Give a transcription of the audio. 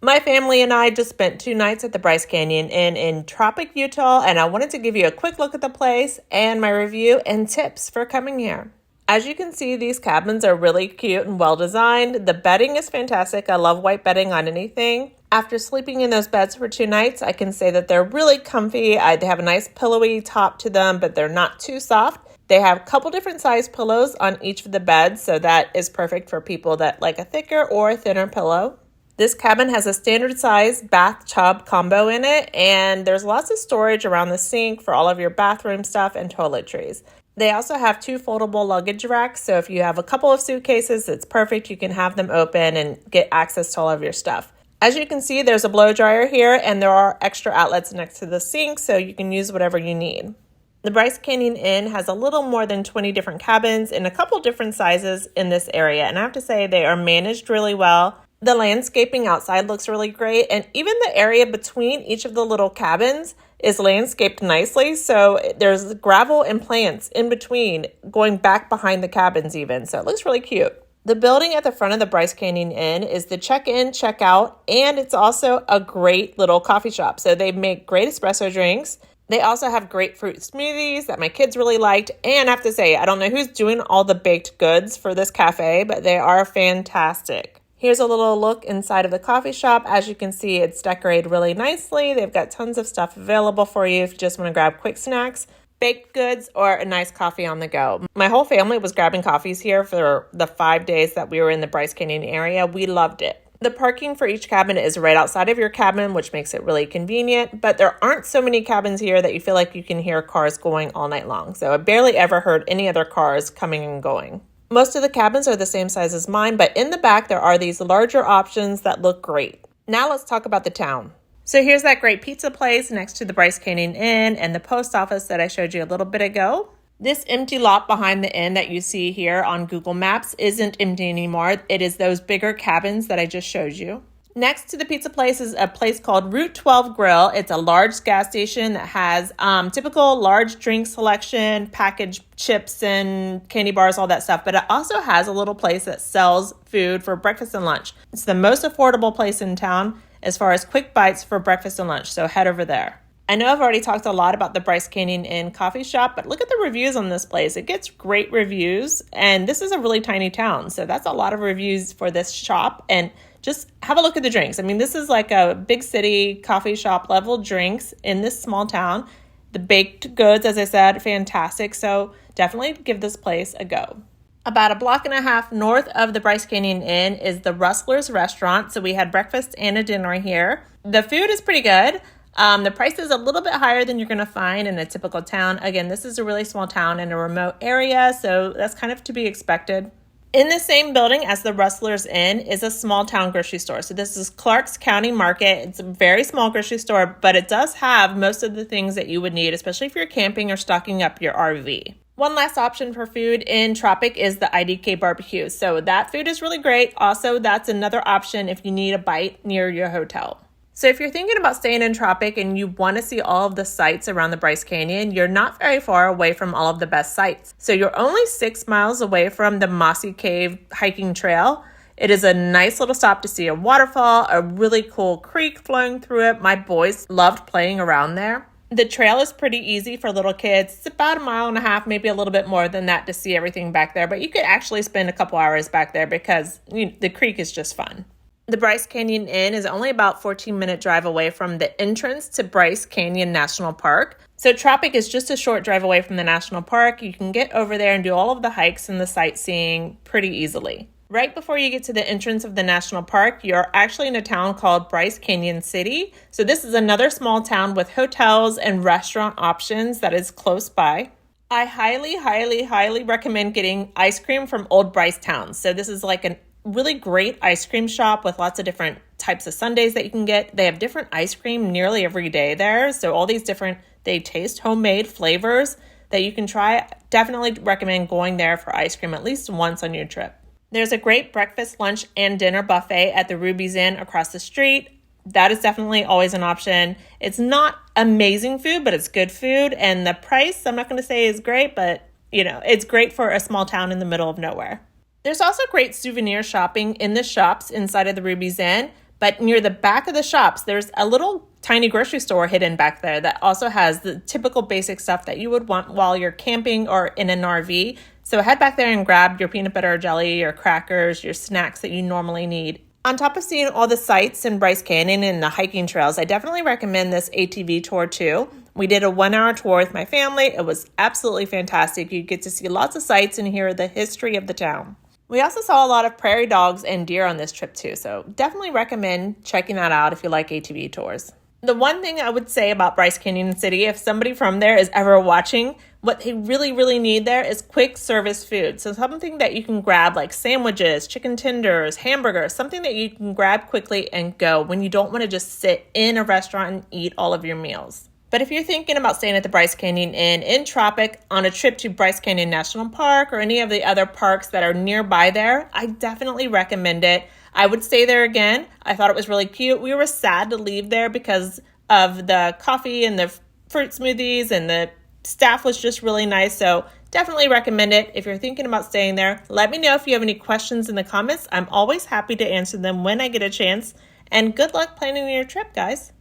My family and I just spent 2 nights at the Bryce Canyon Inn in Tropic, Utah, and I wanted to give you a quick look at the place and my review and tips for coming here. As you can see, these cabins are really cute and well designed. The bedding is fantastic. I love white bedding on anything. After sleeping in those beds for 2 nights, I can say that they're really comfy. They have a nice pillowy top to them, but they're not too soft. They have a couple different size pillows on each of the beds, so that is perfect for people that like a thicker or a thinner pillow. This cabin has a standard size bathtub combo in it, and there's lots of storage around the sink for all of your bathroom stuff and toiletries. They also have 2 foldable luggage racks, so if you have a couple of suitcases, it's perfect. You can have them open and get access to all of your stuff. As you can see, there's a blow dryer here, and there are extra outlets next to the sink, so you can use whatever you need. The Bryce Canyon Inn has a little more than 20 different cabins in a couple different sizes in this area, and I have to say they are managed really well. The landscaping outside looks really great, and even the area between each of the little cabins is landscaped nicely, so there's gravel and plants in between going back behind the cabins even, so it looks really cute. The building at the front of the Bryce Canyon Inn is the check-in, check-out, and it's also a great little coffee shop, so they make great espresso drinks. They also have grapefruit smoothies that my kids really liked, and I have to say, I don't know who's doing all the baked goods for this cafe, but they are fantastic. Here's a little look inside of the coffee shop. As you can see, it's decorated really nicely. They've got tons of stuff available for you if you just want to grab quick snacks, baked goods, or a nice coffee on the go. My whole family was grabbing coffees here for the 5 days that we were in the Bryce Canyon area. We loved it. The parking for each cabin is right outside of your cabin, which makes it really convenient, but there aren't so many cabins here that you feel like you can hear cars going all night long. So I barely ever heard any other cars coming and going. Most of the cabins are the same size as mine, but in the back there are these larger options that look great. Now let's talk about the town. So here's that great pizza place next to the Bryce Canyon Inn and the post office that I showed you a little bit ago. This empty lot behind the inn that you see here on Google Maps isn't empty anymore. It is those bigger cabins that I just showed you. Next to the pizza place is a place called Route 12 Grill. It's a large gas station that has typical large drink selection, packaged chips and candy bars, all that stuff. But it also has a little place that sells food for breakfast and lunch. It's the most affordable place in town as far as quick bites for breakfast and lunch. So head over there. I know I've already talked a lot about the Bryce Canyon Inn coffee shop, but look at the reviews on this place. It gets great reviews, and this is a really tiny town. So that's a lot of reviews for this shop. And just have a look at the drinks. I mean, this is like a big city coffee shop level drinks in this small town. The baked goods, as I said, fantastic. So definitely give this place a go. About a block and a half north of the Bryce Canyon Inn is the Rustlers restaurant. So we had breakfast and a dinner here. The food is pretty good. The price is a little bit higher than you're going to find in a typical town. Again, this is a really small town in a remote area, so that's kind of to be expected. In the same building as the Rustlers Inn is a small town grocery store. So this is Clarks County Market. It's a very small grocery store, but it does have most of the things that you would need, especially if you're camping or stocking up your RV. One last option for food in Tropic is the IDK barbecue. So that food is really great. Also, that's another option if you need a bite near your hotel. So if you're thinking about staying in Tropic and you want to see all of the sights around the Bryce Canyon, you're not very far away from all of the best sites. So you're only 6 miles away from the Mossy Cave hiking trail. It is a nice little stop to see a waterfall, a really cool creek flowing through it. My boys loved playing around there. The trail is pretty easy for little kids. It's about 1.5 miles, maybe a little bit more than that to see everything back there. But you could actually spend a couple hours back there because the creek is just fun. The Bryce Canyon Inn is only about 14-minute drive away from the entrance to Bryce Canyon National Park. So Tropic is just a short drive away from the national park. You can get over there and do all of the hikes and the sightseeing pretty easily. Right before you get to the entrance of the national park, you're actually in a town called Bryce Canyon City. So this is another small town with hotels and restaurant options that is close by. I highly recommend getting ice cream from Old Bryce Town. So this is like a really great ice cream shop with lots of different types of sundaes that you can get. They have different ice cream nearly every day there. So all these different, they taste homemade flavors that you can try. Definitely recommend going there for ice cream at least once on your trip. There's a great breakfast, lunch, and dinner buffet at the Ruby's Inn across the street. That is definitely always an option. It's not amazing food, but it's good food. And the price, I'm not going to say is great, but it's great for a small town in the middle of nowhere. There's also great souvenir shopping in the shops inside of the Ruby's Inn, But near the back of the shops, there's a little tiny grocery store hidden back there that also has the typical basic stuff that you would want while you're camping or in an RV. So head back there and grab your peanut butter or jelly, your crackers, your snacks that you normally need. On top of seeing all the sights in Bryce Canyon and the hiking trails, I definitely recommend this ATV tour too. We did a 1-hour tour with my family. It was absolutely fantastic. You get to see lots of sights and hear the history of the town. We also saw a lot of prairie dogs and deer on this trip too, so definitely recommend checking that out if you like ATV tours. The one thing I would say about Bryce Canyon City, if somebody from there is ever watching, what they really need there is quick service food. So something that you can grab like sandwiches, chicken tenders, hamburgers, something that you can grab quickly and go when you don't want to just sit in a restaurant and eat all of your meals. But if you're thinking about staying at the Bryce Canyon Inn in Tropic on a trip to Bryce Canyon National Park or any of the other parks that are nearby there, I definitely recommend it. I would stay there again. I thought it was really cute. We were sad to leave there because of the coffee and the fruit smoothies, and the staff was just really nice. So definitely recommend it. If you're thinking about staying there, let me know if you have any questions in the comments. I'm always happy to answer them when I get a chance. And good luck planning your trip, guys.